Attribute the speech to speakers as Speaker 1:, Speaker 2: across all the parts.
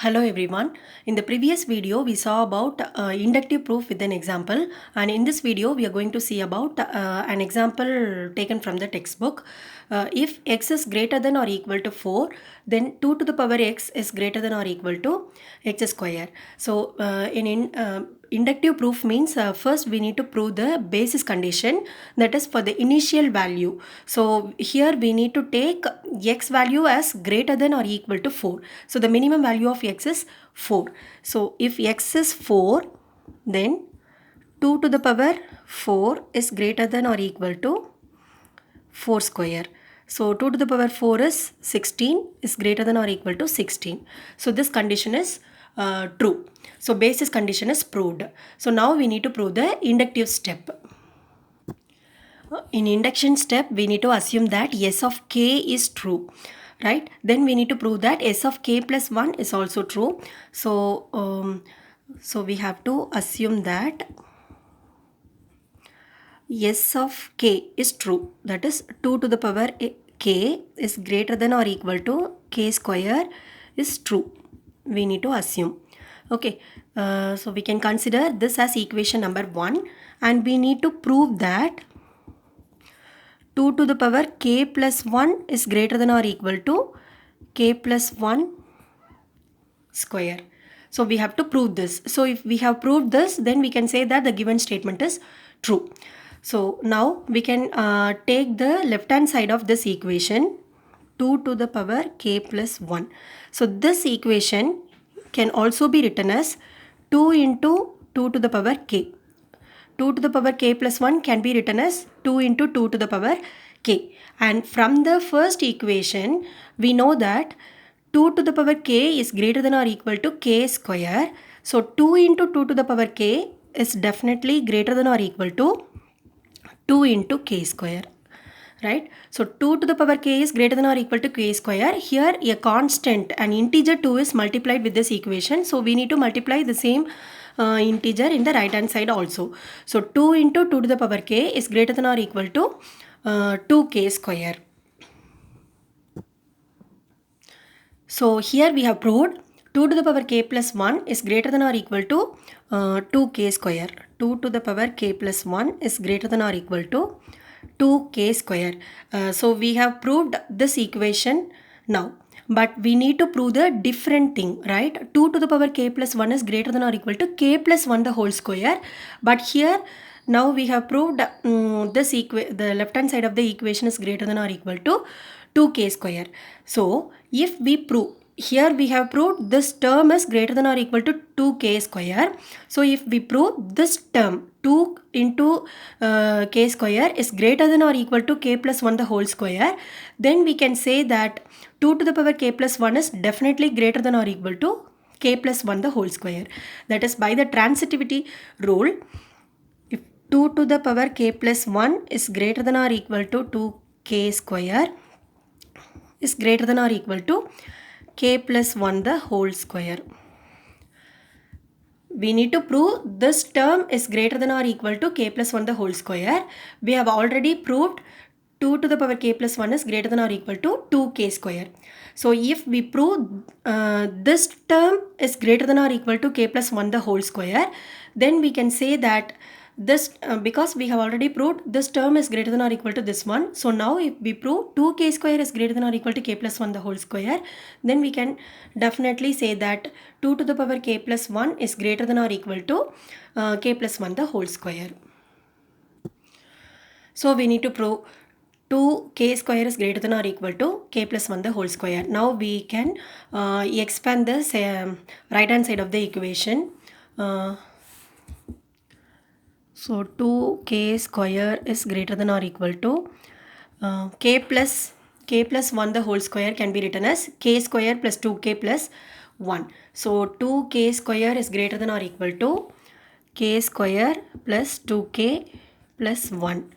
Speaker 1: Hello everyone. In the previous video we saw about inductive proof with an example, and in this video we are going to see about an example taken from the textbook. If x is greater than or equal to 4, then 2 to the power x is greater than or equal to x square. So inductive proof means first we need to prove the basis condition, that is for the initial value. So here we need to take x value as greater than or equal to 4. So the minimum value of x is 4. So if x is 4, then 2 to the power 4 is greater than or equal to 4 square. So 2 to the power 4 is 16 is greater than or equal to 16. So this condition is true. So basis condition is proved. So now we need to prove the inductive step. In induction step, we need to assume that S of k is true, right? Then we need to prove that S of k plus 1 is also true. So we have to assume that S of k is true. That is 2 to the power k is greater than or equal to k square is true. We need to assume. Okay, so we can consider this as equation number 1, and we need to prove that 2 to the power k plus 1 is greater than or equal to k plus 1 square. So we have to prove this. So if we have proved this, then we can say that the given statement is true. So now we can take the left hand side of this equation, 2 to the power k plus 1. So this equation can also be written as 2 into 2 to the power k. 2 to the power k plus 1 can be written as 2 into 2 to the power k. And from the first equation, we know that 2 to the power k is greater than or equal to k square. So 2 into 2 to the power k is definitely greater than or equal to 2 into k square. Right? So 2 to the power k is greater than or equal to k square. Here a constant, an integer 2 is multiplied with this equation. So we need to multiply the same integer in the right hand side also. So 2 into 2 to the power k is greater than or equal to 2k square. So here we have proved 2 to the power k plus 1 is greater than or equal to 2k square. 2 to the power k plus 1 is greater than or equal to 2k square. So we have proved this equation now. But we need to prove the different thing, right? 2 to the power k plus 1 is greater than or equal to k plus 1 the whole square. But here now we have proved the left hand side of the equation is greater than or equal to 2k square. So if we prove, here we have proved this term is greater than or equal to 2k square. So if we prove this term 2 into k square is greater than or equal to k plus 1 the whole square, then we can say that 2 to the power k plus 1 is definitely greater than or equal to k plus 1 the whole square. That is, by the transitivity rule, if 2 to the power k plus 1 is greater than or equal to 2k square is greater than or equal to k plus 1 the whole square. We need to prove this term is greater than or equal to k plus 1 the whole square. We have already proved 2 to the power k plus 1 is greater than or equal to 2k square. So if we prove this term is greater than or equal to k plus 1 the whole square, then we can say that this because we have already proved this term is greater than or equal to this one. So now if we prove 2k square is greater than or equal to k plus 1 the whole square, then we can definitely say that 2 to the power k plus 1 is greater than or equal to k plus 1 the whole square. So we need to prove 2k square is greater than or equal to k plus 1 the whole square. Now we can expand this right hand side of the equation. So 2k square is greater than or equal to k plus 1 the whole square can be written as k square plus 2k plus 1. So 2k square is greater than or equal to k square plus 2k plus 1.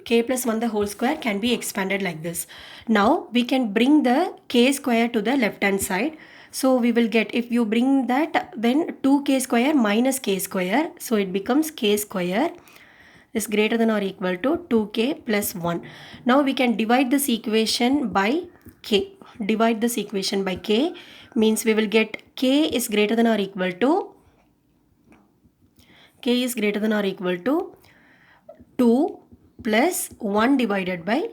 Speaker 1: K plus 1 the whole square can be expanded like this. Now we can bring the k square to the left hand side. So we will get, if you bring that, then 2k square minus k square. So it becomes k square is greater than or equal to 2k plus 1. Now we can divide this equation by k. divide this equation by k, means we will get k is greater than or equal to 2 plus 1 divided by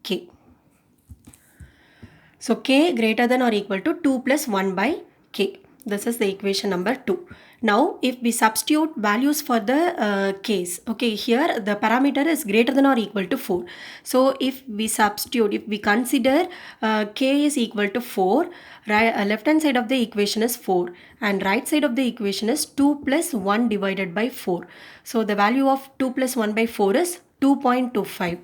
Speaker 1: k. So k greater than or equal to 2 plus 1 by k. This is the equation number 2. Now if we substitute values for the k's, okay, here the parameter is greater than or equal to 4. So if we substitute, if we consider k is equal to 4, right, left hand side of the equation is 4 and right side of the equation is 2 plus 1 divided by 4. So the value of 2 plus 1 by 4 is 2.25.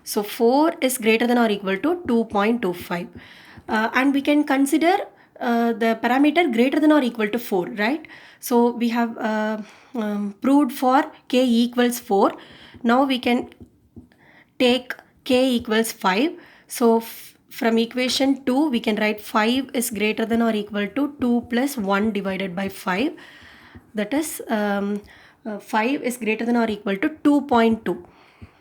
Speaker 1: So 4 is greater than or equal to 2.25. And we can consider the parameter greater than or equal to 4, right? So we have proved for k equals 4. Now we can take k equals 5. So from equation 2 we can write 5 is greater than or equal to 2 plus 1 divided by 5. That is 5 is greater than or equal to 2.2.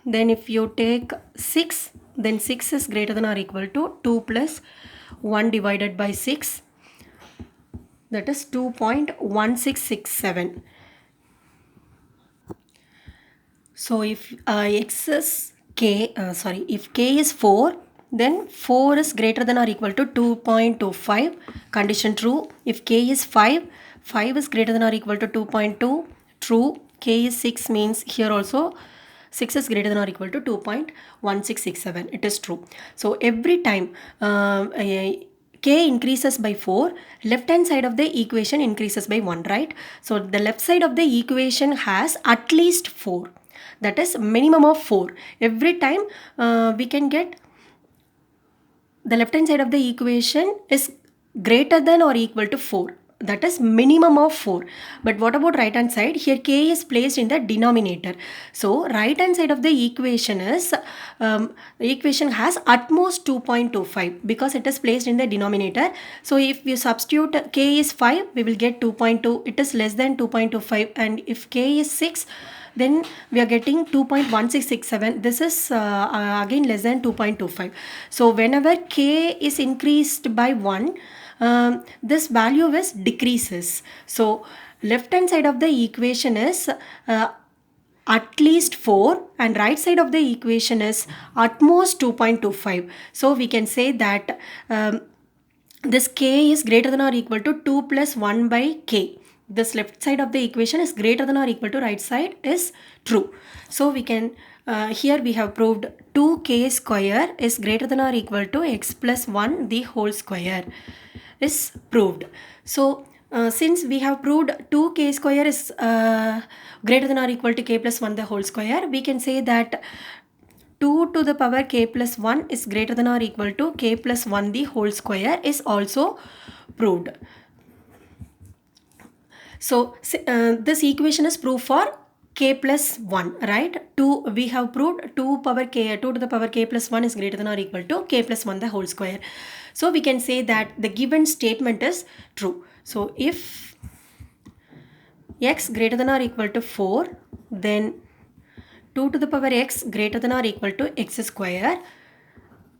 Speaker 1: Then if you take 6, then 6 is greater than or equal to 2 plus 1 divided by 6. That is 2.1667. So if x is k, if k is 4, then 4 is greater than or equal to 2.25. Condition true. If k is 5, 5 is greater than or equal to 2.2. True. K is 6 means here also 6 is greater than or equal to 2.1667. It is true. So every time k increases by 4, left hand side of the equation increases by 1, right? So the left side of the equation has at least 4. That is minimum of 4. Every time we can get the left hand side of the equation is greater than or equal to 4. That is minimum of 4. But what about right hand side? Here k is placed in the denominator. So right hand side of the equation is equation has at most 2.25 because it is placed in the denominator. So if we substitute k is 5, we will get 2.2. It is less than 2.25. And if k is 6, then we are getting 2.1667. This is again less than 2.25. So whenever k is increased by 1, this value is decreases. So left hand side of the equation is at least 4 and right side of the equation is at most 2.25. So we can say that this k is greater than or equal to 2 plus 1 by k. This left side of the equation is greater than or equal to right side is true. So we can here we have proved 2k square is greater than or equal to x plus 1 the whole square is proved. So since we have proved 2k square is greater than or equal to k plus 1 the whole square, we can say that 2 to the power k plus 1 is greater than or equal to k plus 1 the whole square is also proved. So this equation is proof for k plus 1, right? 2 we have proved 2 to the power k plus 1 is greater than or equal to k plus 1 the whole square. So we can say that the given statement is true. So if x greater than or equal to 4, then 2 to the power x greater than or equal to x square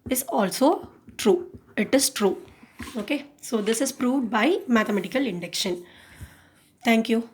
Speaker 1: is also true. It is true. Okay. So this is proved by mathematical induction. Thank you.